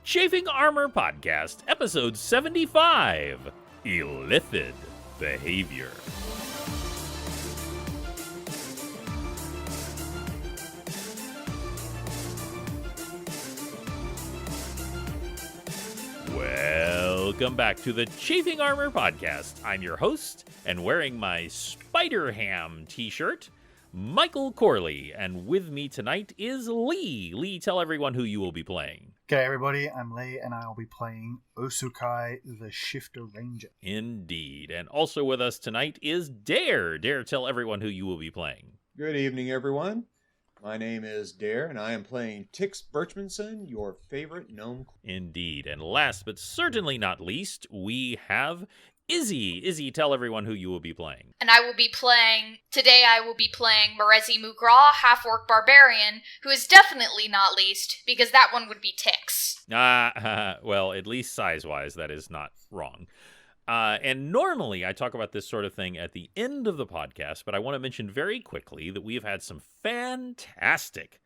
Chafing Armor Podcast, Episode 75, Illithid Behavior. Welcome back to the Chafing Armor Podcast. I'm your host, and wearing my Spider-Ham t-shirt, Michael Corley, and with me tonight is Lee. Lee, tell everyone who you will be playing. G'day everybody, I'm Lee, and I'll be playing Osukai the Shifter Ranger. Indeed, and also with us tonight is Dare. Dare, tell everyone who you will be playing. Good evening, everyone. My name is Dare, and I am playing Tix Birchmanson, your favorite gnome. Indeed, and last but certainly not least, we have Izzy. Izzy, tell everyone who you will be playing. And I will be playing Marezi Mugraw, half-orc barbarian, who is definitely not least, because that one would be Tix. Well, at least size-wise, that is not wrong. And normally I talk about this sort of thing at the end of the podcast, but I want to mention very quickly that we have had some fantastic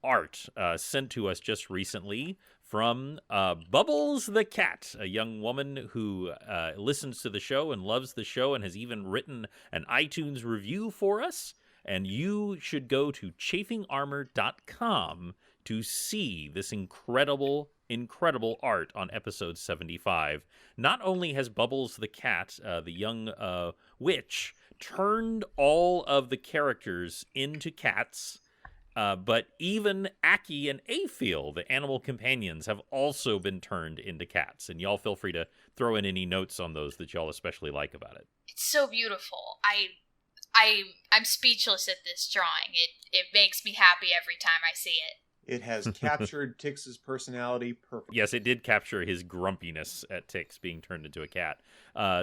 art sent to us just recently from Bubbles the Cat, a young woman who listens to the show and loves the show and has even written an iTunes review for us. And you should go to chafingarmor.com to see this incredible art on episode 75. Not only has Bubbles the Cat, the young witch, turned all of the characters into cats, but even Aki and Afiel, the animal companions, have also been turned into cats. And y'all feel free to throw in any notes on those that y'all especially like about it. It's so beautiful. I'm speechless at this drawing. It makes me happy every time I see it. It has captured Tix's personality perfectly. Yes, it did capture his grumpiness at Tix being turned into a cat.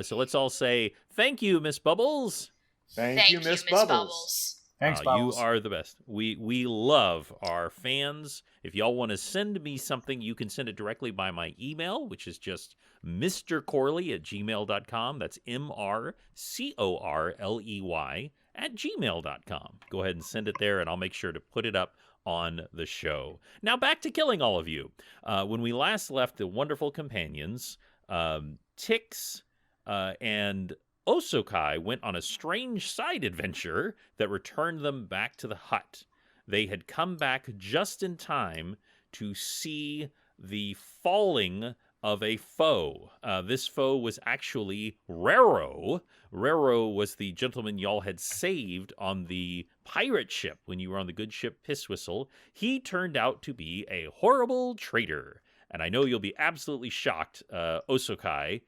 So let's all say, thank you, Miss Bubbles. Thank you, Miss Bubbles. Thanks, Bubbles. You are the best. We love our fans. If y'all want to send me something, you can send it directly by my email, which is just mrcorley@gmail.com. That's mrcorley@gmail.com. Go ahead and send it there, and I'll make sure to put it up on the show. Now back to killing all of you. When we last left the wonderful companions, Tix and Osukai went on a strange side adventure that returned them back to the hut. They had come back just in time to see the falling of a foe. This foe was actually Rero. Rero was the gentleman y'all had saved on the pirate ship when you were on the good ship Pisswhistle. He turned out to be a horrible traitor. And I know you'll be absolutely shocked, Osukai,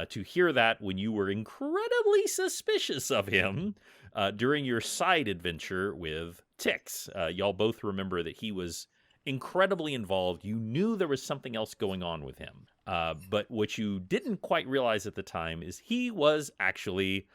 to hear that when you were incredibly suspicious of him during your side adventure with Tix. Y'all both remember that he was incredibly involved. You knew there was something else going on with him. But what you didn't quite realize at the time is he was actually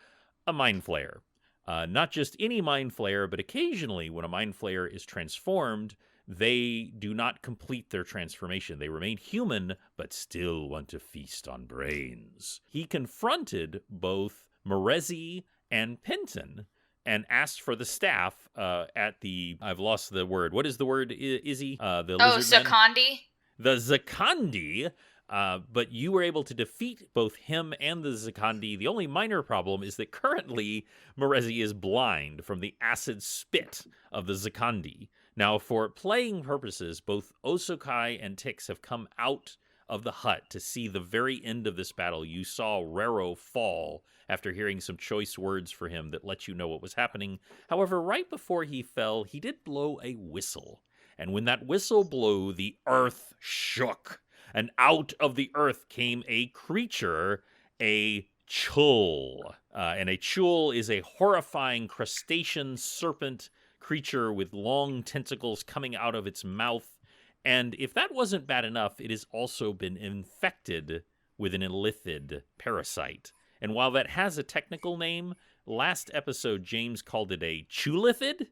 a mind flayer. Not just any mind flayer, but occasionally when a mind flayer is transformed, they do not complete their transformation. They remain human, but still want to feast on brains. He confronted both Marezi and Penton and asked for the staff at the... I've lost the word. What is the word, Izzy? Zakandi? The Zakandi. But you were able to defeat both him and the Zakandi. The only minor problem is that currently Marezi is blind from the acid spit of the Zakandi. Now, for playing purposes, both Osukai and Tix have come out of the hut to see the very end of this battle. You saw Rero fall after hearing some choice words for him that let you know what was happening. However, right before he fell, he did blow a whistle. And when that whistle blew, the earth shook. And out of the earth came a creature, a chul. And a chul is a horrifying crustacean serpent creature with long tentacles coming out of its mouth. And if that wasn't bad enough, it has also been infected with an illithid parasite. And while that has a technical name, last episode James called it a chulithid,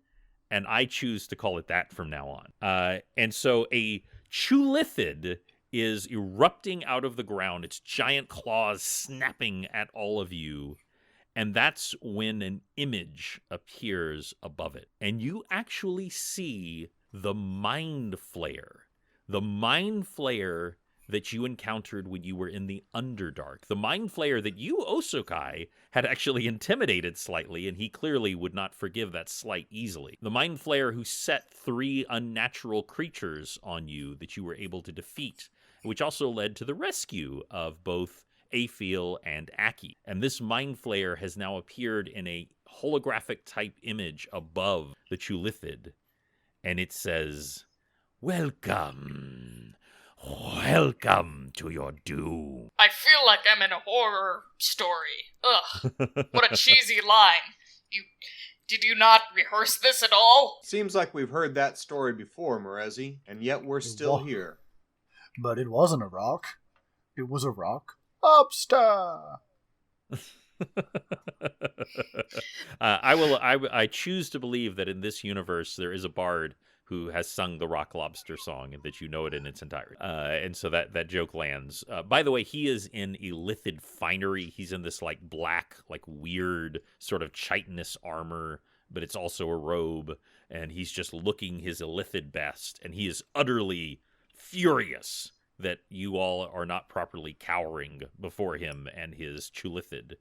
and I choose to call it that from now on. And so a chulithid is erupting out of the ground, its giant claws snapping at all of you. And that's when an image appears above it. And you actually see the Mind Flayer. The Mind Flayer that you encountered when you were in the Underdark. The Mind Flayer that you, Osokai, had actually intimidated slightly, and he clearly would not forgive that slight easily. The Mind Flayer who set 3 unnatural creatures on you that you were able to defeat, which also led to the rescue of both Afiel and Aki. And this Mind Flayer has now appeared in a holographic type image above the Chulithid, and it says, "Welcome. Welcome to your doom." I feel like I'm in a horror story. Ugh, what a cheesy line. Did you not rehearse this at all? Seems like we've heard that story before, Morezi, and yet we're still wa- here. But it wasn't a rock. It was a rock. Upstar! I choose to believe that in this universe there is a bard who has sung the Rock Lobster song and that you know it in its entirety. And so that joke lands. By the way, he is in Illithid finery. He's in this like black, like weird sort of chitinous armor, but it's also a robe. And he's just looking his Illithid best. And he is utterly furious that you all are not properly cowering before him and his Chulithid.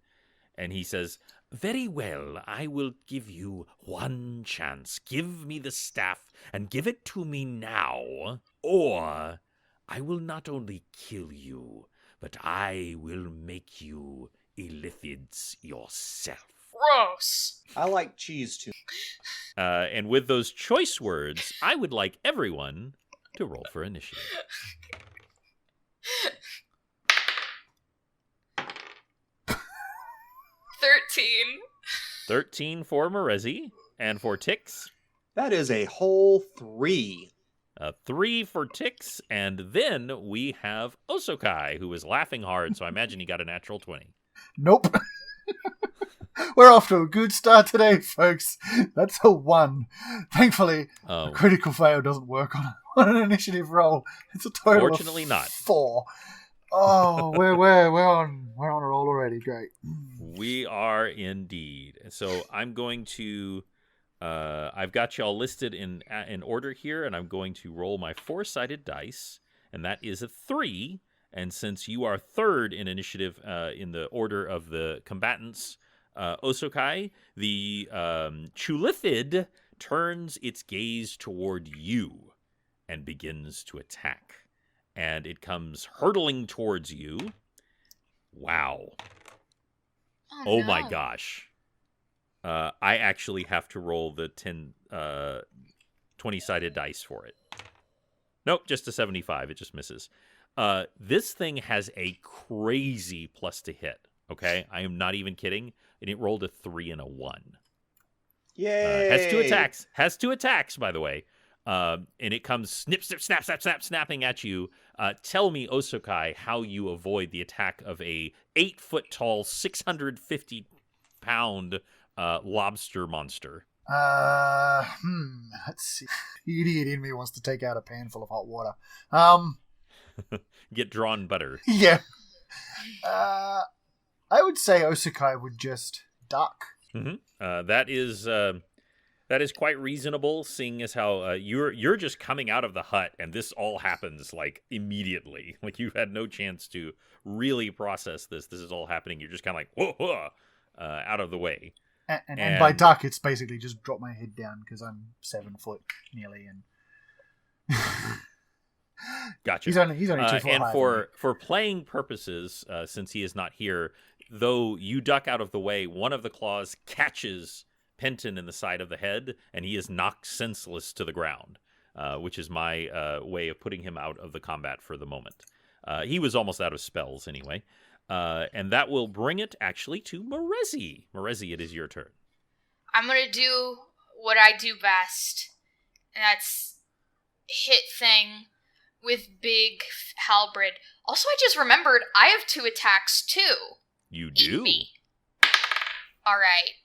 And he says, "Very well, I will give you one chance. Give me the staff, and give it to me now, or I will not only kill you, but I will make you Illithids yourself." Gross. I like cheese too. And with those choice words, I would like everyone to roll for initiative. 13. 13 for Morezi, and for Tix, That is a whole 3. 3 for Tix, and then we have Osokai, who is laughing hard, so I imagine he got a natural 20. Nope. We're off to a good start today, folks. That's a 1. Thankfully, a critical fail doesn't work on an initiative roll. It's a total Fortunately of not. 4. Oh, we're on a roll already. Great. We are indeed. So I'm going to, I've got y'all listed in order here, and I'm going to roll my 4-sided dice, and that is a 3. And since you are third in initiative in the order of the combatants, Osokai, the Chulithid turns its gaze toward you and begins to attack. And it comes hurtling towards you. Wow. Oh no. my gosh. I actually have to roll the 20-sided dice for it. Nope, just a 75. It just misses. This thing has a crazy plus to hit. Okay? I am not even kidding. And it rolled a 3 and a 1. Yay! Has two attacks, by the way. And it comes snip, snip, snap, snap, snap, snapping at you. Tell me, Osokai, how you avoid the attack of a 8-foot-tall, 650-pound lobster monster. Let's see. The idiot in me wants to take out a pan full of hot water. Get drawn butter. Yeah. I would say Osokai would just duck. Mm-hmm. That is quite reasonable, seeing as how you're just coming out of the hut, and this all happens like immediately. Like you had no chance to really process this. This is all happening. You're just kind of like whoa, out of the way. And by duck, it's basically just drop my head down because I'm 7 foot nearly, and gotcha. He's only 2 foot high. And for playing purposes, since he is not here, though you duck out of the way, one of the claws catches Penton in the side of the head, and he is knocked senseless to the ground, which is my way of putting him out of the combat for the moment. He was almost out of spells anyway. And that will bring it actually to Morezi. Morezi, it is your turn. I'm going to do what I do best, and that's hit thing with big halberd. Also, I just remembered I have 2 attacks too. You do? All right.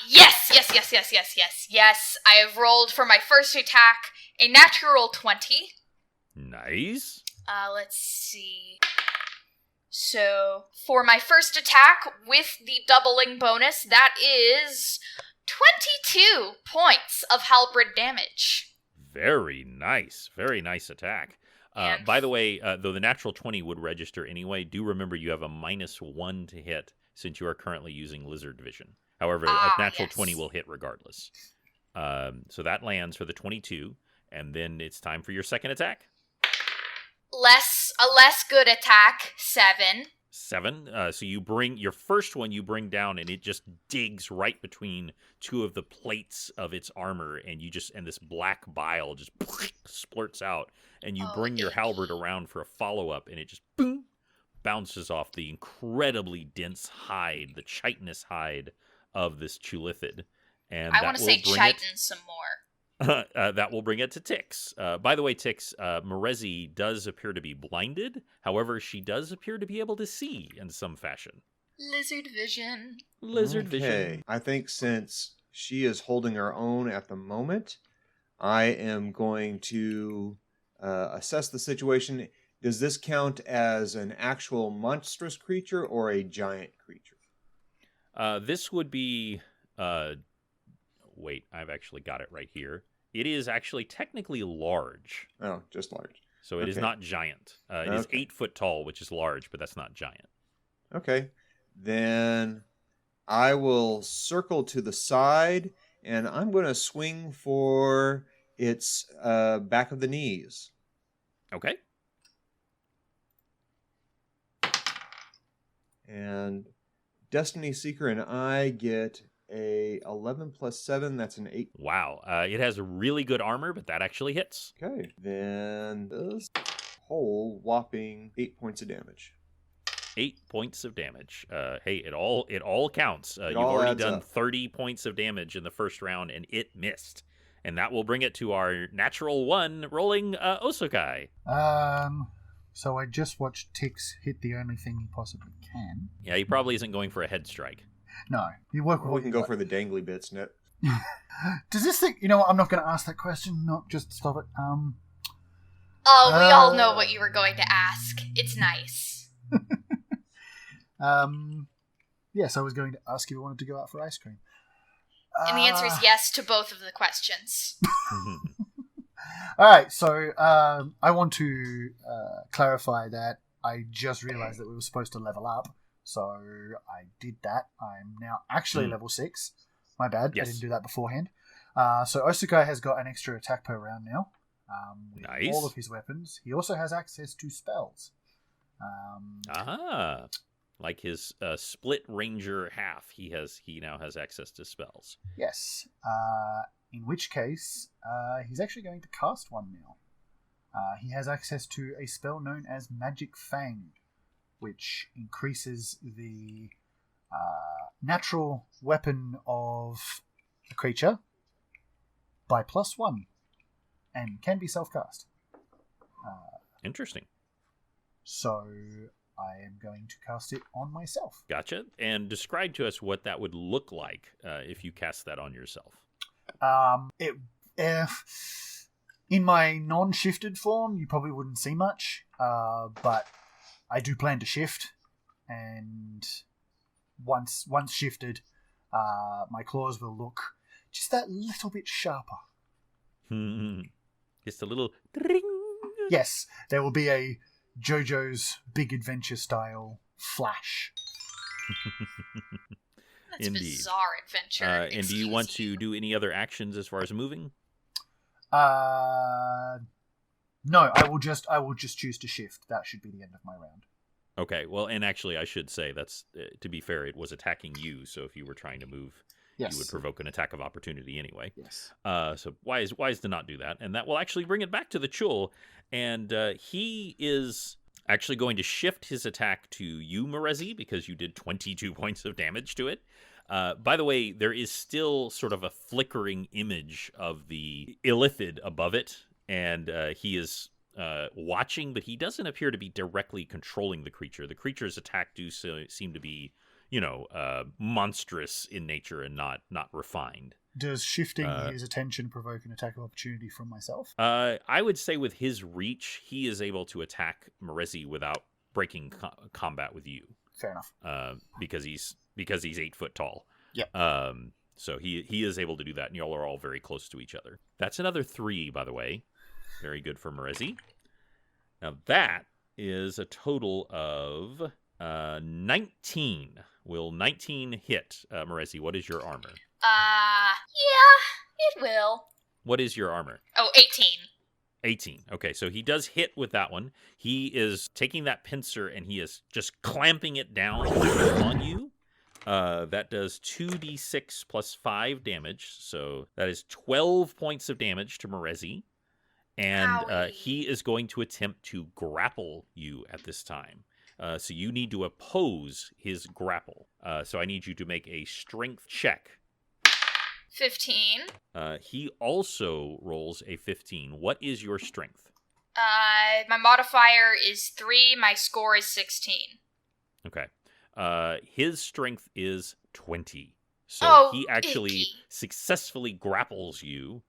Yes. I have rolled for my first attack a natural 20. Nice. Let's see. So, for my first attack with the doubling bonus, that is 22 points of halberd damage. Very nice attack. And By the way, though the natural 20 would register anyway, do remember you have a -1 to hit since you are currently using Lizard Vision. However, a natural 20 yes. will hit regardless. So that lands for the 22, and then it's time for your second attack. A less good attack, 7. 7. So you bring your first one, you bring down, and it just digs right between two of the plates of its armor, and this black bile just splurts out, and you bring your halberd around for a follow up, and it just boom bounces off the incredibly dense hide, the chitinous hide of this chulithid, and I want to say chitin some more. That will bring it to Tix. By the way, Tix, Merezi does appear to be blinded. However, she does appear to be able to see in some fashion. Lizard vision. Lizard vision. I think since she is holding her own at the moment, I am going to assess the situation. Does this count as an actual monstrous creature or a giant creature? This would be... wait, I've actually got it right here. It is actually technically large. Oh, just large. So it is not giant. It is 8 foot tall, which is large, but that's not giant. Okay. Then I will circle to the side, and I'm going to swing for its back of the knees. Okay. And Destiny Seeker and I get a 11 plus 7. That's an 8. Wow. It has really good armor, but that actually hits. Okay. Then this whole whopping 8 points of damage. 8 points of damage. Hey, it all counts. You've all already adds done up. 30 points of damage in the first round, and it missed. And that will bring it to our natural 1 rolling Osokai. So I just watched Tix hit the only thing he possibly can. Yeah, he probably isn't going for a head strike. No, you work with Or what we can you go got. for the dangly bits, Nip. Does this thing? You know what? I'm not going to ask that question. Not just stop it. Oh, we all know what you were going to ask. It's nice. Yes, I was going to ask if you wanted to go out for ice cream. And the answer is yes to both of the questions. All right, so I want to clarify that I just realized that we were supposed to level up, so I did that. I'm now actually level 6. My bad, Yes. I didn't do that beforehand. So Osukai has got an extra attack per round now. With Nice. all of his weapons. He also has access to spells. Like his split ranger half, he now has access to spells. Yes. In which case, he's actually going to cast one now. He has access to a spell known as Magic Fang, which increases the natural weapon of the creature by +1 and can be self-cast. Interesting. So I am going to cast it on myself. Gotcha. And describe to us what that would look like if you cast that on yourself. In my non-shifted form, you probably wouldn't see much, but I do plan to shift, and once shifted, my claws will look just that little bit sharper. Just a little ding. Yes, there will be a JoJo's Big Adventure style flash. That's Indeed. a bizarre adventure. And do you want to do any other actions as far as moving? No, I will just choose to shift. That should be the end of my round. Okay, well, and actually, I should say that's to be fair, it was attacking you. So if you were trying to move, Yes. you would provoke an attack of opportunity anyway. Yes. So wise to not do that, and that will actually bring it back to the Chul, and he is actually going to shift his attack to you, Merezi, because you did 22 points of damage to it. By the way, there is still sort of a flickering image of the illithid above it, and he is watching, but he doesn't appear to be directly controlling the creature. The creature's attack do seem to be, monstrous in nature and not refined. Does shifting his attention provoke an attack of opportunity from myself? I would say with his reach, he is able to attack Merezi without breaking combat with you. Fair enough. Because he's 8 foot tall. Yep. So he is able to do that, and y'all are all very close to each other. That's another 3, by the way. Very good for Merezi. Now that is a total of 19. Will 19 hit, Maresi? What is your armor? Yeah, it will. What is your armor? Oh, 18. 18. Okay, so he does hit with that one. He is taking that pincer and he is just clamping it down on you. That does 2d6 plus 5 damage. So that is 12 points of damage to Maresi. And he is going to attempt to grapple you at this time. So you need to oppose his grapple. So I need you to make a strength check. 15. He also rolls a 15. What is your strength? My modifier is 3. My score is 16. Okay. His strength is 20. So he actually successfully grapples you,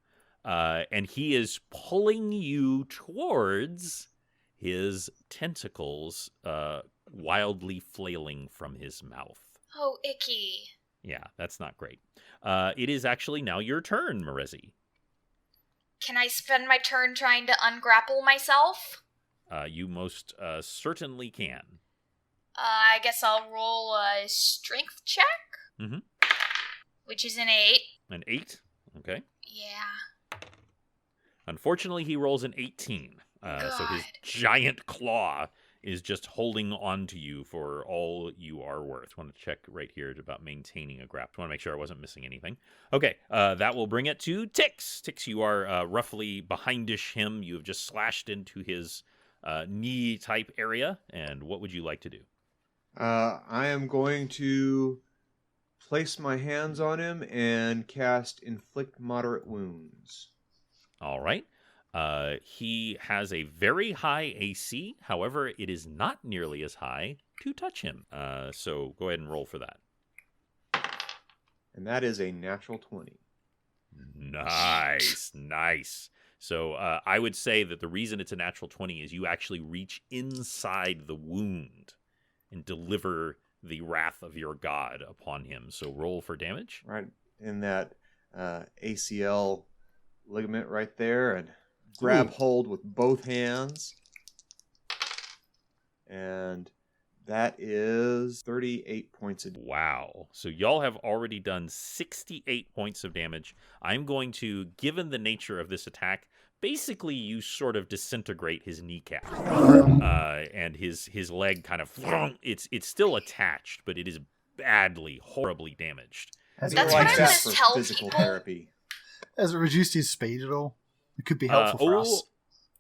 and he is pulling you towards his tentacles, wildly flailing from his mouth. Oh, icky. Yeah, that's not great. It is actually now your turn, Maresi. Can I spend my turn trying to ungrapple myself? You most certainly can. I guess I'll roll a strength check. Mm-hmm. Which is an 8. An 8? Okay. Yeah. Unfortunately, he rolls an 18. So his giant claw is just holding on to you for all you are worth. Want to check right here about maintaining a grapple. Want to make sure I wasn't missing anything. Okay, that will bring it to Tix. Tix, you are roughly behindish him. You have just slashed into his knee-type area. And what would you like to do? I am going to place my hands on him and cast Inflict Moderate Wounds. All right. He has a very high AC. However, it is not nearly as high to touch him. So go ahead and roll for that. And that is a natural 20. Nice, nice. So I would say that the reason it's a natural 20 is you actually reach inside the wound and deliver the wrath of your god upon him. So roll for damage. Right in that ACL ligament right there, and grab hold with both hands. And that is 38 points of damage. Wow. So y'all have already done 68 points of damage. I'm going to, given the nature of this attack, basically you sort of disintegrate his kneecap. And his leg kind of, it's still attached, but it is badly, horribly damaged. Has That's it, what like I'm that gonna for tell physical people. therapy. has it reduced his speed at all? It could be helpful for us.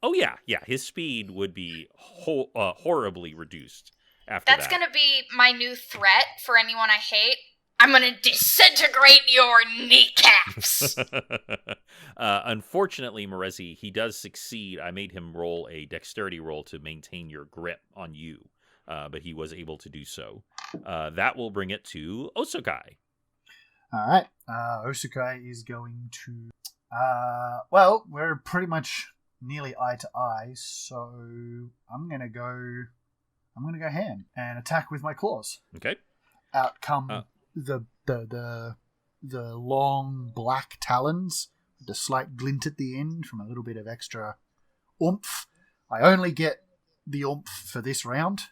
Oh yeah. His speed would be horribly reduced after That's that. gonna be my new threat for anyone I hate. I'm gonna disintegrate your kneecaps. Unfortunately, Maresi, he does succeed. I made him roll a dexterity roll to maintain your grip on you, but he was able to do so. That will bring it to Osukai. All right. Osukai is going to... well, we're pretty much nearly eye to eye, so I'm gonna go ham and attack with my claws. Okay. Out come the long black talons with the slight glint at the end from a little bit of extra oomph. I only get the oomph for this round.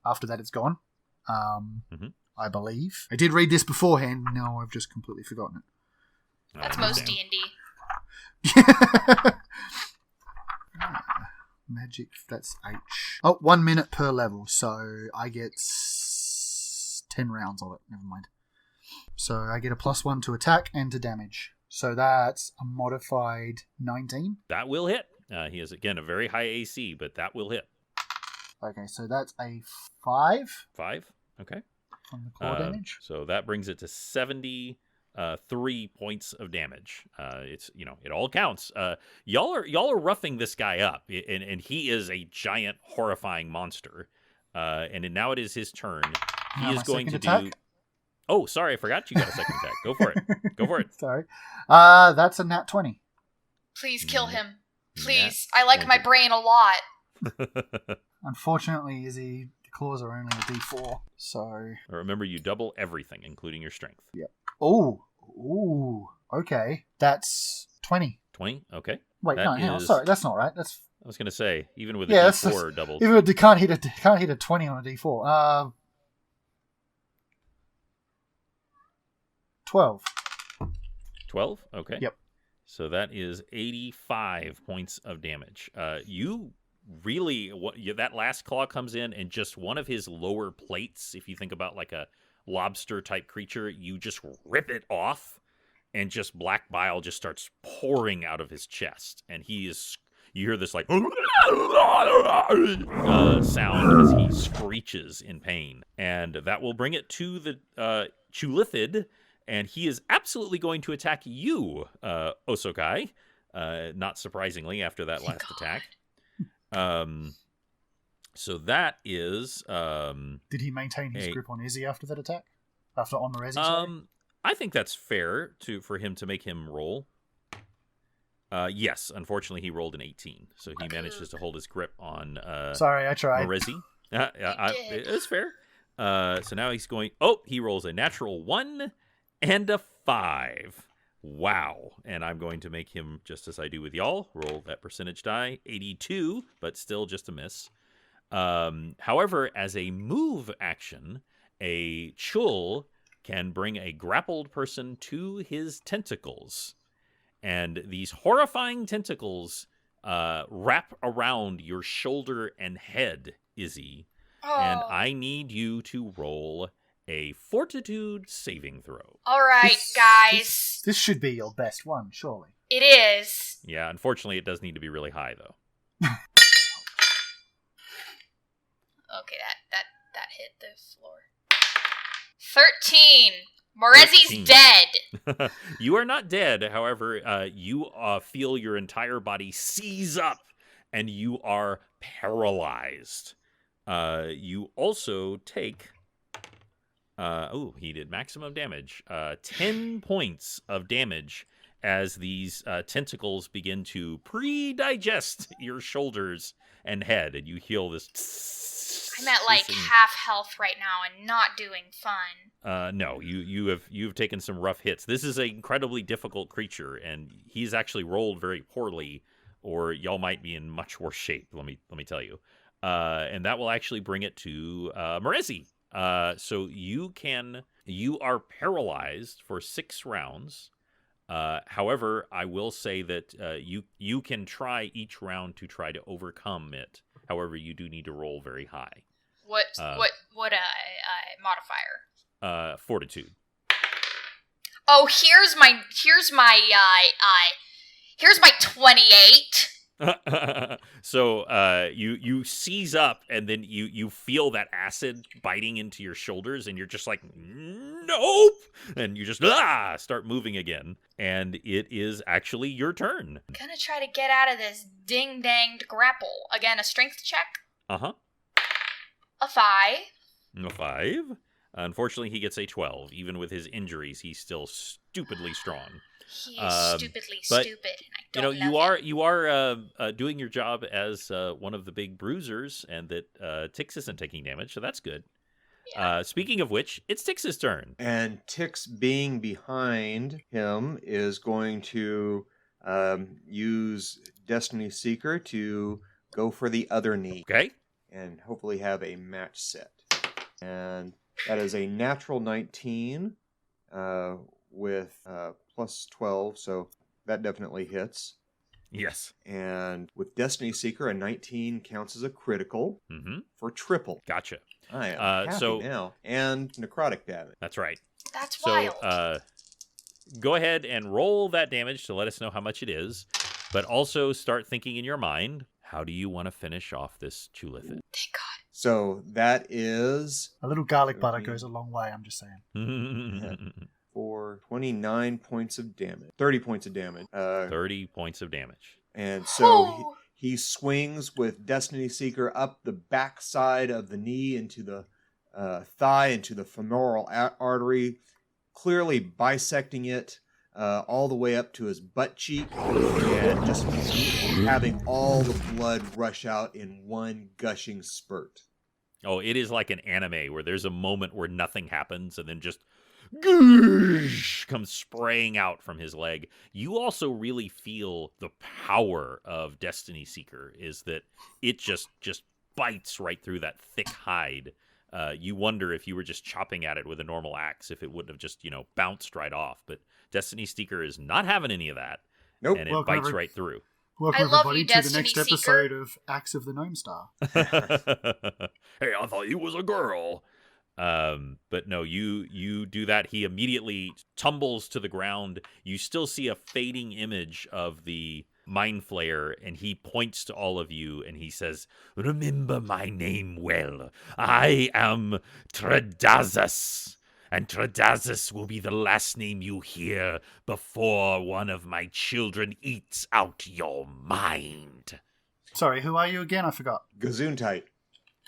After that, it's gone. I believe I did read this beforehand. No, I've just completely forgotten it. That's most D&D. Magic, that's H. Oh, 1 minute per level, so I get 10 rounds of it. Never mind. So I get a +1 to attack and to damage. So that's a modified 19. That will hit. He has, again, a very high AC, but that will hit. Okay, so that's a 5. 5? Okay. From the claw damage. So that brings it to 73 points of damage. It's, it all counts. Y'all are roughing this guy up, and he is a giant, horrifying monster. And now it is his turn. He is going to attack? do. Oh, sorry, I forgot you got a second attack. Go for it. Go for it. Sorry. That's a nat 20. Please kill him. Please. I like my brain a lot. Unfortunately, the claws are only a D4, so... Remember, you double everything, including your strength. Yep. Ooh, okay. That's 20. 20? Okay. Wait, That no, is- sorry, that's not right. That's I was going to say, even with a Yeah, D4 doubled. even if you can't hit a 20 on a D4. 12. 12? Okay. Yep. So that is 85 points of damage. You really, that last claw comes in, and just one of his lower plates, if you think about like a lobster type creature, you just rip it off, and just black bile just starts pouring out of his chest. And you hear this like sound as he screeches in pain. And that will bring it to the Chulithid. And he is absolutely going to attack you, Osokai. Not surprisingly, after that last attack. So that is. Did he maintain his grip on Izzy after that attack? After on Marezi? Sorry? I think that's fair for him to make him roll. Yes, unfortunately, he rolled an 18, so he manages to hold his grip on. Sorry, I tried. Marezi. It's fair. So now he's going. Oh, he rolls a natural 1. And a 5. Wow. And I'm going to make him, just as I do with y'all, roll that percentage die. 82, but still just a miss. However, as a move action, a Chul can bring a grappled person to his tentacles. And these horrifying tentacles wrap around your shoulder and head, Izzy. Oh. And I need you to roll a fortitude saving throw. All right, guys. This should be your best one, surely. It is. Yeah, unfortunately, it does need to be really high, though. Okay, that hit the floor. 13. Morezi's 13. dead. You are not dead. However, you feel your entire body seize up, and you are paralyzed. You also take... he did maximum damage. 10 points of damage as these tentacles begin to pre-digest your shoulders and head, and you heal this. I'm at like half health right now and not doing fun. No, you've taken some rough hits. This is an incredibly difficult creature, and he's actually rolled very poorly, or y'all might be in much worse shape. Let me tell you. And that will actually bring it to Marezi. So you are paralyzed for 6 rounds. However, I will say that you can try each round to try to overcome it. However, you do need to roll very high. What modifier? Fortitude. Oh, here's my 28. So you seize up, and then you feel that acid biting into your shoulders, and you're just like, nope, and you just start moving again, and it is actually your turn. I'm gonna try to get out of this ding-danged grapple. Again, a strength check. Uh-huh. A 5. A 5. Unfortunately, he gets a 12. Even with his injuries, he's still stupidly strong. He is stupidly but, stupid, and I don't love you are doing your job as one of the big bruisers, and that Tix isn't taking damage, so that's good. Yeah. Speaking of which, it's Tix's turn. And Tix, being behind him, is going to use Destiny Seeker to go for the other knee. Okay. And hopefully have a match set. And that is a natural 19 with plus 12, so that definitely hits. Yes. And with Destiny Seeker, a 19 counts as a critical for triple. Gotcha. I am happy now. And necrotic damage. That's right. That's wild. So go ahead and roll that damage to let us know how much it is, but also start thinking in your mind, how do you want to finish off this Chulithid? Thank God. So that is... A little garlic butter goes a long way, I'm just saying. For 29 points of damage. 30 points of damage. 30 points of damage. And so he swings with Destiny Seeker up the backside of the knee into the thigh, into the femoral artery, clearly bisecting it all the way up to his butt cheek, and just having all the blood rush out in one gushing spurt. Oh, it is like an anime where there's a moment where nothing happens, and then just "Goosh," comes spraying out from his leg. You also really feel the power of Destiny Seeker, is that it just bites right through that thick hide. You wonder if you were just chopping at it with a normal axe, if it wouldn't have just, bounced right off. But Destiny Seeker is not having any of that, Nope. and it Welcome bites every- right through. Welcome I love everybody you, to the Destiny next Seeker. episode of Axe of the Gnome Star. Hey, I thought you was a girl. But no, you do that. He immediately tumbles to the ground. You still see a fading image of the Mind Flayer, and he points to all of you and he says, "Remember my name well. I am Tredazus. And Tredazus will be the last name you hear before one of my children eats out your mind." Sorry, who are you again? I forgot. Gazoon-tight.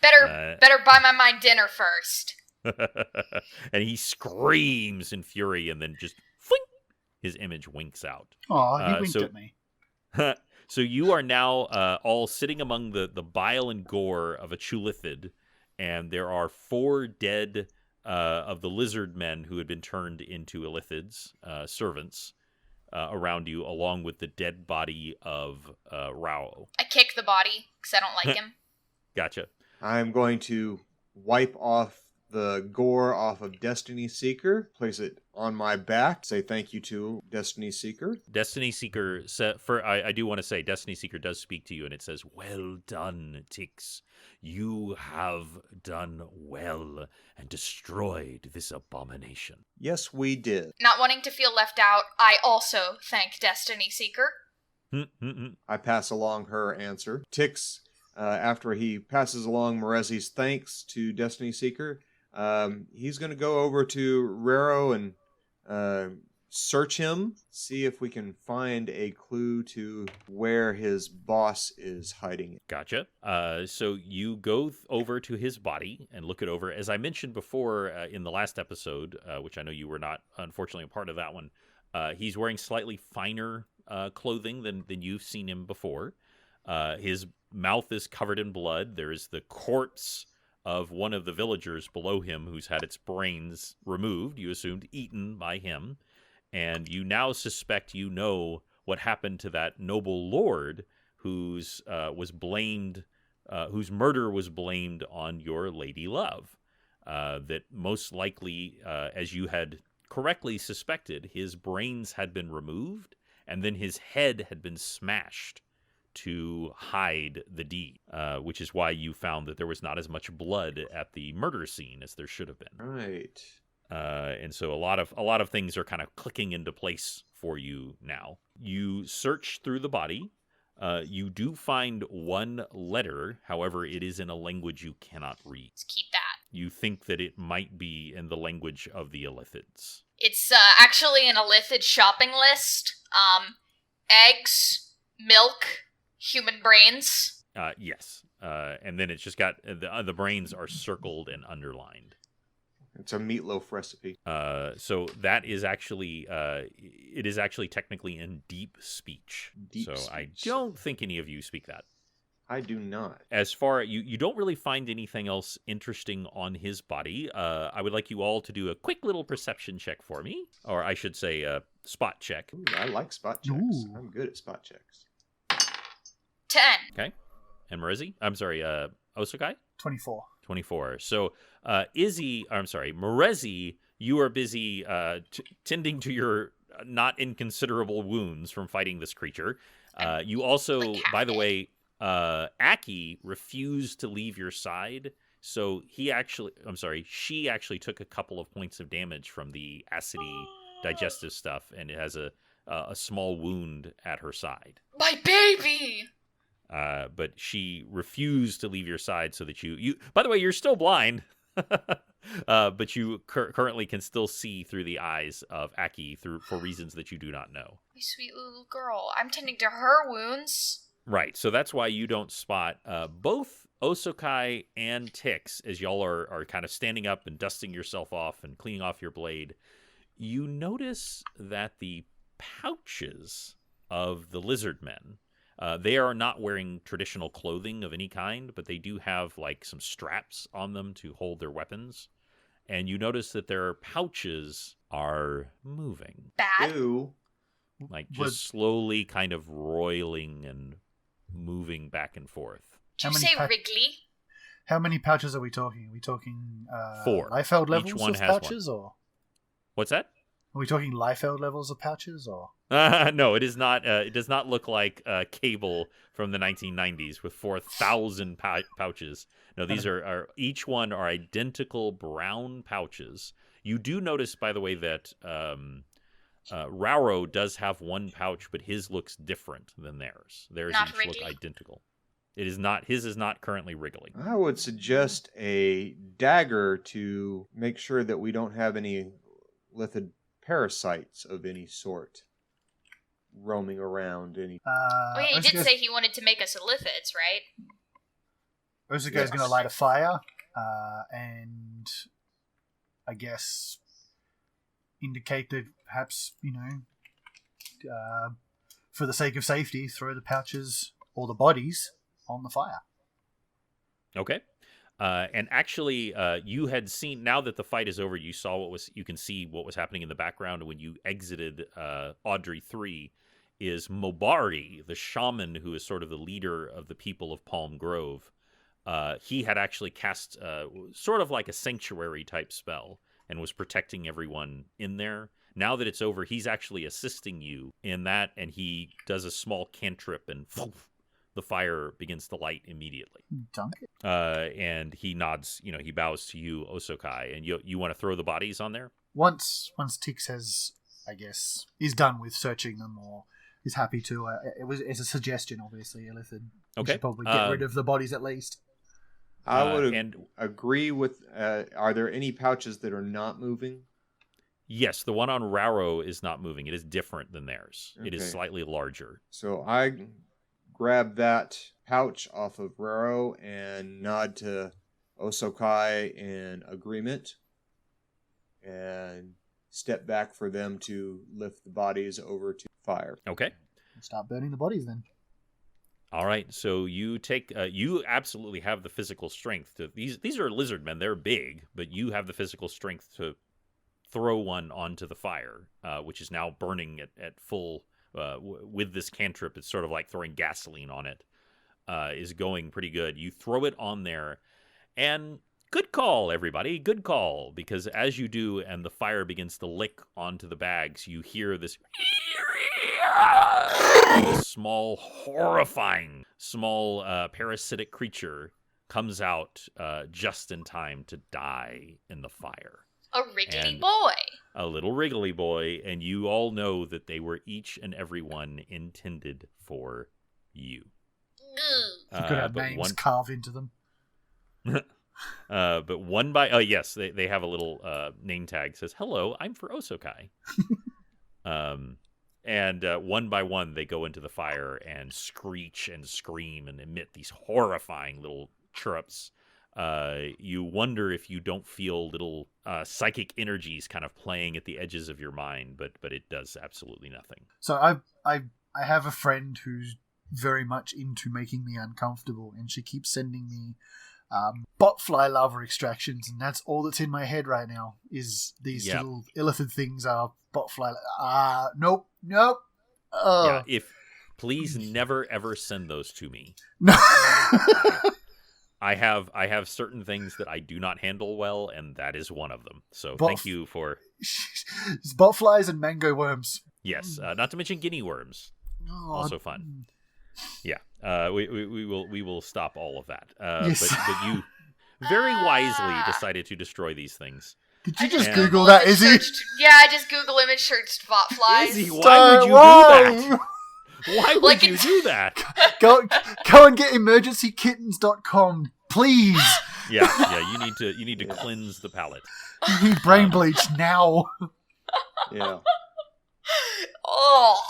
Better buy my mind dinner first. And he screams in fury, and then just fling, his image winks out. Oh, he winked so- at me. So you are now all sitting among the bile and gore of a Chulithid, and there are 4 dead of the lizard men who had been turned into Illithids, servants, around you, along with the dead body of Rao. I kick the body because I don't like him. Gotcha. I'm going to wipe off the gore off of Destiny Seeker, place it on my back, say thank you to Destiny Seeker. Destiny Seeker, I do want to say, Destiny Seeker does speak to you, and it says, "Well done, Tix. You have done well and destroyed this abomination." Yes, we did. Not wanting to feel left out, I also thank Destiny Seeker. I pass along her answer. Tix, after he passes along Morezi's thanks to Destiny Seeker, he's going to go over to Rero and search him, see if we can find a clue to where his boss is hiding. Gotcha. So you go over to his body and look it over. As I mentioned before in the last episode, which I know you were not, unfortunately, a part of that one, he's wearing slightly finer clothing than you've seen him before. His mouth is covered in blood. There is the corpse of one of the villagers below him who's had its brains removed, you assumed eaten by him. And you now suspect you know what happened to that noble lord whose murder was blamed on your lady love. That most likely, as you had correctly suspected, his brains had been removed, and then his head had been smashed to hide the deed, which is why you found that there was not as much blood at the murder scene as there should have been. Right. And so a lot of things are kind of clicking into place for you now. You search through the body. You do find one letter. However, it is in a language you cannot read. Let's keep that. You think that it might be in the language of the Illithids. It's actually an Illithid shopping list. Eggs, milk, human brains. Yes. And then it's just got the brains are circled and underlined. It's a meatloaf recipe. So that is actually it is actually technically in deep speech. Deep so I speech. don't think any of you speak that. I do not. As far you don't really find anything else interesting on his body. I would like you all to do a quick little perception check for me, or I should say a spot check. Ooh, I like spot checks. Ooh. I'm good at spot checks. 10. Okay, and Marizi, I'm sorry, Osokai, 24. 24. So Marezi, you are busy tending to your not inconsiderable wounds from fighting this creature. You also, like by the way, Aki refused to leave your side, so she actually took a couple of points of damage from the acidy digestive stuff, and it has a small wound at her side. My baby! But she refused to leave your side so that you by the way, you're still blind, but you currently can still see through the eyes of Aki for reasons that you do not know. My sweet little girl. I'm tending to her wounds. Right, so that's why you don't spot both Osokai and Tix, as y'all are kind of standing up and dusting yourself off and cleaning off your blade. You notice that the pouches of the lizard men, they are not wearing traditional clothing of any kind, but they do have like some straps on them to hold their weapons. and you notice that their pouches are moving, Bad. Ew. like Would- just slowly kind of roiling and moving back and forth. Did you How many say pa- Wrigley? How many pouches are we talking? Are we talking 4. Liefeld Each levels one of has one. pouches, or What's that? are we talking Liefeld levels of pouches, or? No, it is not. It does not look like Cable from the 1990s with 4,000 pouches. No, these are each one are identical brown pouches. You do notice, by the way, that Rauro does have one pouch, but his looks different than theirs. Theirs Not each Wrigley? look identical. It is not. His is not currently wriggling. I would suggest a dagger to make sure that we don't have any lithid parasites of any sort roaming around. Oh yeah, he did Osuga's- say he wanted to make us illithids, right? Osuga's Yes. going to light a fire, and I guess indicate that perhaps, for the sake of safety, throw the pouches or the bodies on the fire. Okay. And actually, you had seen, now that the fight is over, you can see what was happening in the background when you exited Audrey 3 is Mobari, the shaman who is sort of the leader of the people of Palm Grove. He had actually cast sort of like a sanctuary type spell and was protecting everyone in there. Now that it's over, he's actually assisting you in that, and he does a small cantrip, and the fire begins to light immediately. Dunk it. And he nods, he bows to you, Osokai, and you want to throw the bodies on there? Once Tix has, I guess, is done with searching them or is happy to, it's a suggestion, obviously, Illithid. We Okay. should probably get rid of the bodies at least. I would and agree with. Are there any pouches that are not moving? yes, the one on Rauro is not moving. It is different than theirs. It is Okay. slightly larger. So I grab that pouch off of Raro and nod to Osokai in agreement and step back for them to lift the bodies over to fire. Okay. Start burning the bodies then. All right. So you take. You absolutely have the physical strength to these are lizard men. They're big, but you have the physical strength to throw one onto the fire, which is now burning at full. With this cantrip, it's sort of like throwing gasoline on it. Is going pretty good. You throw it on there, and good call, everybody. Good call, because as you do, and the fire begins to lick onto the bags, you hear this small, horrifying, small parasitic creature comes out just in time to die in the fire. A Wrigley And- boy. A little wriggly boy, and you all know that they were each and every one intended for you. Ugh. You could have but names carved into them. but one by yes, they have a little name tag that says, "Hello, I'm for Osokai." And one by one they go into the fire and screech and scream and emit these horrifying little chirrups. You wonder if you don't feel little psychic energies kind of playing at the edges of your mind, but it does absolutely nothing. So I have a friend who's very much into making me uncomfortable, and she keeps sending me botfly larva extractions, and that's all that's in my head right now. Is these Yep. little illithid things are botfly? Nope. Yeah, please never ever send those to me. No. I have certain things that I do not handle well, and that is one of them. So Bot- thank you for It's botflies and mango worms. yes. Not to mention guinea worms, Oh, also fun. Yeah, we will stop all of that. Yes. But you very wisely decided to destroy these things. Did you I just And- Google that, image Izzy? searched- Yeah, I just Google image searched botflies. Izzy, why would you do that? Why would Like you it's- do that? Go and get emergencykittens.com, please. Yeah. You need to cleanse the palate. You need brain bleach now. Yeah. Oh.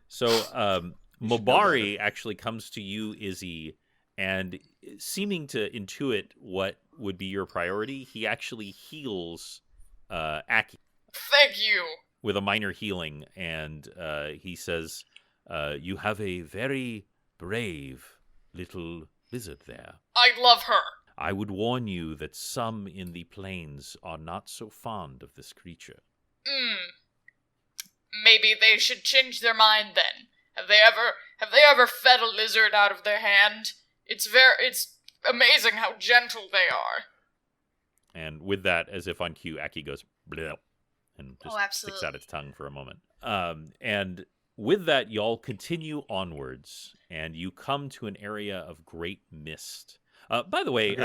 So Mobari actually comes to you, Izzy, and seeming to intuit what would be your priority, he actually heals Aki Thank you. with a minor healing, and he says, "You have a very brave little lizard there." I love her. I would warn you that some in the plains are not so fond of this creature. Maybe they should change their mind then. Have they ever fed a lizard out of their hand? It's amazing how gentle they are. And with that, as if on cue, Aki goes, bleh, and just sticks out its tongue for a moment. And with that, y'all continue onwards, and you come to an area of great mist. By the way,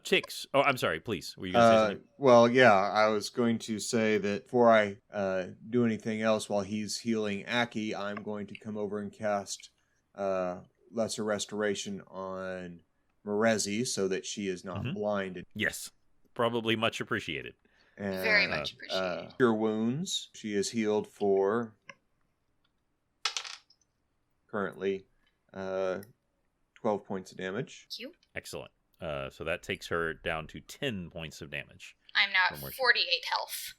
Chicks. Oh, I'm sorry. Please, were you going to say something? Well, yeah, I was going to say that before I do anything else while he's healing Aki, I'm going to come over and cast Lesser Restoration on Merezi so that she is not blinded. Yes, probably much appreciated. And, very much appreciated. Cure Wounds. She is healed for currently 12 points of damage. Thank you. Excellent. So that takes her down to 10 points of damage. I'm now at 48 health.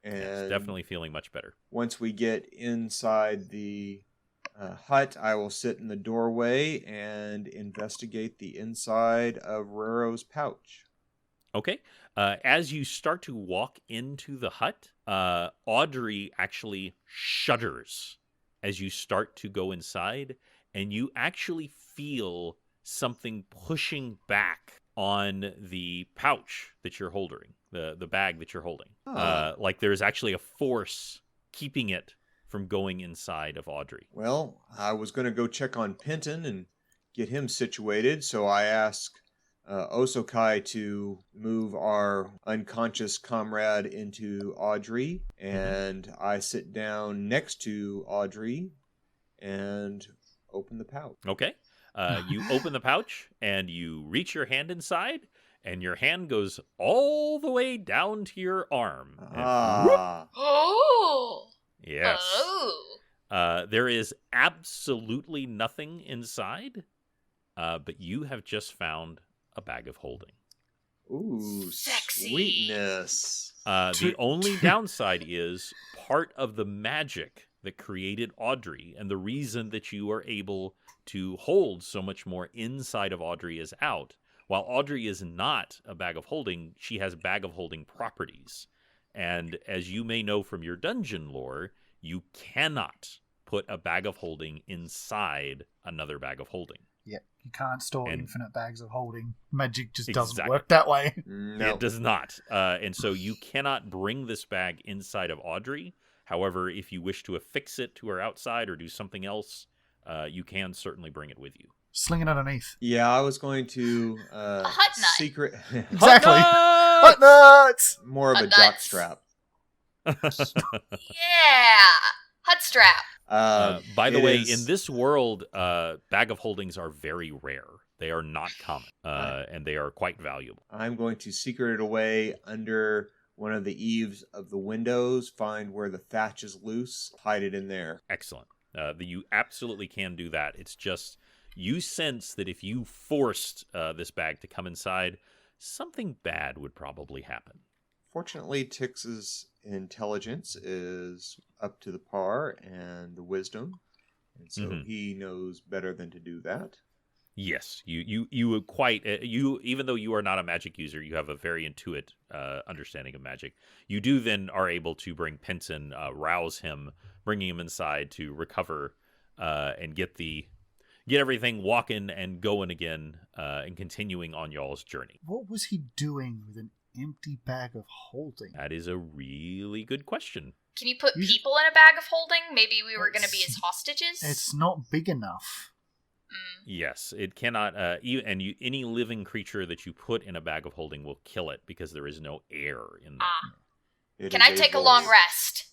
And yes, definitely feeling much better. Once we get inside the hut, I will sit in the doorway and investigate the inside of Rero's pouch. Okay. As you start to walk into the hut, Audrey actually shudders as you start to go inside, and you actually feel something pushing back on the pouch that you're holding, the bag that you're holding. Like there's actually a force keeping it from going inside of Audrey. Well, I was going to go check on Penton and get him situated, so I ask Osokai to move our unconscious comrade into Audrey, and I sit down next to Audrey and open the pouch. Okay. You open the pouch, and you reach your hand inside, and your hand goes all the way down to your arm. Oh! Yes. Oh! There is absolutely nothing inside, but you have just found a bag of holding. Ooh, Sexy. Sweetness. The only downside is part of the magic that created Audrey, and the reason that you are able to hold so much more inside of Audrey is out. While Audrey is not a bag of holding, she has bag of holding properties. And as you may know from your dungeon lore, you cannot put a bag of holding inside another bag of holding. Yep, you can't store And- infinite bags of holding. Magic just doesn't Exactly. work that way. No. It does not. And so you cannot bring this bag inside of Audrey. However, if you wish to affix it to her outside or do something else, you can certainly bring it with you. Sling it underneath. Yeah, I was going to A hut nut. secret Exactly. Hut Hut nuts! more of a Hut jock nuts. strap. Yeah! Hut strap. By the it way, is- in this world, bag of holdings are very rare. They are not common, and they are quite valuable. I'm going to secret it away under one of the eaves of the windows, find where the thatch is loose, hide it in there. Excellent. You absolutely can do that. It's just you sense that if you forced this bag to come inside, something bad would probably happen. Fortunately, Tix's intelligence is up to the par and the wisdom, and so he knows better than to do that. Yes, you quite you even though you are not a magic user, you have a very intuitive understanding of magic. You do then are able to bring Penton, rouse him, bringing him inside to recover and get everything walking and going again, and continuing on y'all's journey. What was he doing with an empty bag of holding? That is a really good question. Can you put You- people in a bag of holding? Maybe we were going to be It's- his hostages? It's not big enough. Yes, it cannot. Any living creature that you put in a bag of holding will kill it because there is no air in there. It Can is I take a void. long rest?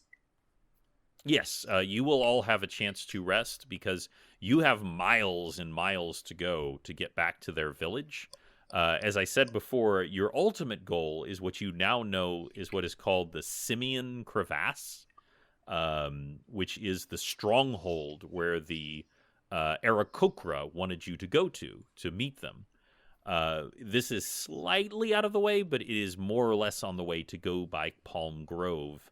Yes, you will all have a chance to rest because you have miles and miles to go to get back to their village. As I said before, your ultimate goal is what you now know is what is called the Simeon Crevasse, which is the stronghold where the Aarakocra wanted you to go to meet them. This is slightly out of the way, but it is more or less on the way to go by Palm Grove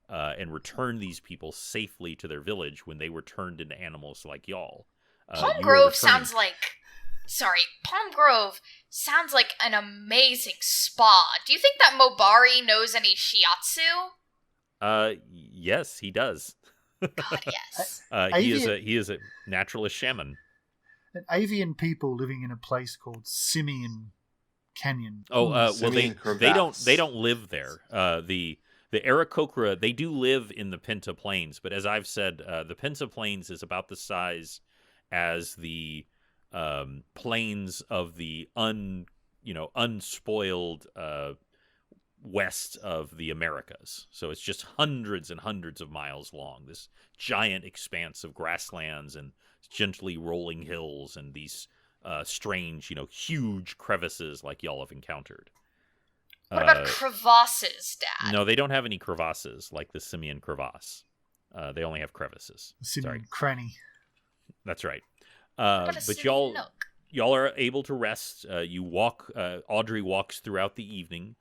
and return these people safely to their village when they were turned into animals like y'all. Palm You are Grove returning- sounds like Sorry, Palm Grove sounds like an amazing spa. Do you think that Mobari knows any shiatsu? Yes, he does. God, yes. He is a naturalist shaman. And avian people living in a place called Simeon Canyon. Oh, well, Simeon they crevasse. don't live there. The Aarakocra, they do live in the Pinta Plains, but as I've said, the Pinta Plains is about the size as the plains of the unspoiled west of the Americas. So it's just hundreds and hundreds of miles long. This giant expanse of grasslands and gently rolling hills and these strange, huge crevices like y'all have encountered. What about crevasses, Dad? No, they don't have any crevasses like the Simeon crevasse. They only have crevices. Simeon Cranny. That's right. What about a But Simeon Nook? y'all are able to rest. You walk. Audrey walks throughout the evening.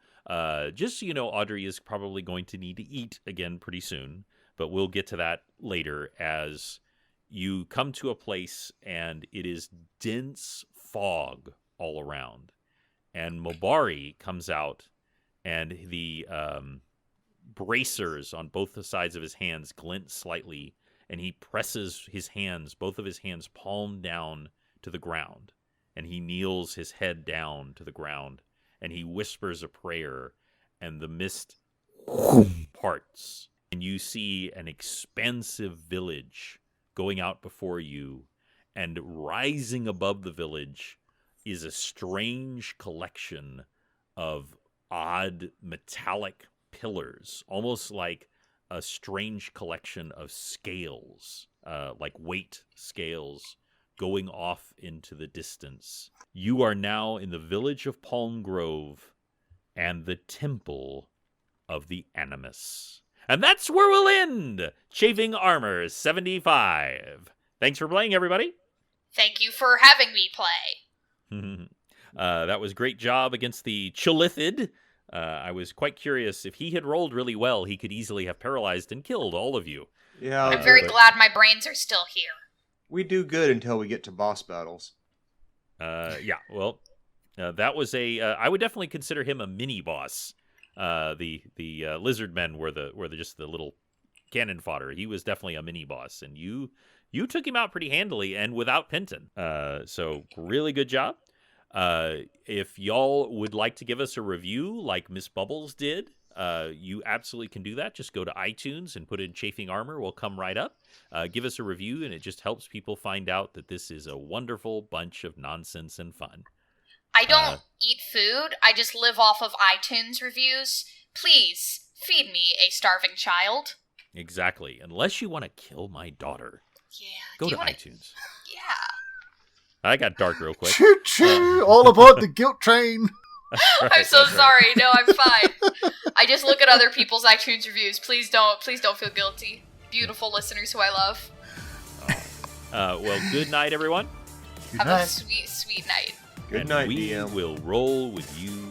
Just so you know, Audrey is probably going to need to eat again pretty soon. But we'll get to that later as you come to a place and it is dense fog all around. And Mobari comes out and the bracers on both the sides of his hands glint slightly, and he presses his hands, both of his hands palm down to the ground, and he kneels his head down to the ground, and he whispers a prayer, and the mist parts, and you see an expansive village going out before you, and rising above the village is a strange collection of odd metallic pillars, almost like a strange collection of scales, like weight scales, going off into the distance. You are now in the village of Palm Grove and the Temple of the Animus. And that's where we'll end Chafing Armor 75. Thanks for playing, everybody. Thank you for having me play. That was a great job against the Cholithid. I was quite curious. If he had rolled really well, he could easily have paralyzed and killed all of you. Yeah, I'm very glad my brains are still here. we do good until we get to boss battles. Yeah, well, that was I would definitely consider him a mini boss. The lizard men were just the little cannon fodder. He was definitely a mini boss, and you took him out pretty handily and without Penton. So really good job. If y'all would like to give us a review like Miss Bubbles did, you absolutely can do that. Just go to iTunes and put in Chafing Armor. We'll come right up. Give us a review, and it just helps people find out that this is a wonderful bunch of nonsense and fun. I don't eat food. I just live off of iTunes reviews. Please, feed me, a starving child. Exactly. Unless you want to kill my daughter. Yeah. Go to iTunes. Yeah. I got dark real quick. Choo choo! All aboard the guilt train. I'm so sorry. No, I'm fine. I just look at other people's iTunes reviews. Please don't feel guilty. Beautiful listeners who I love. Well, good night, everyone. Good Have night. a sweet, sweet night. Good And night, we DM. will roll with you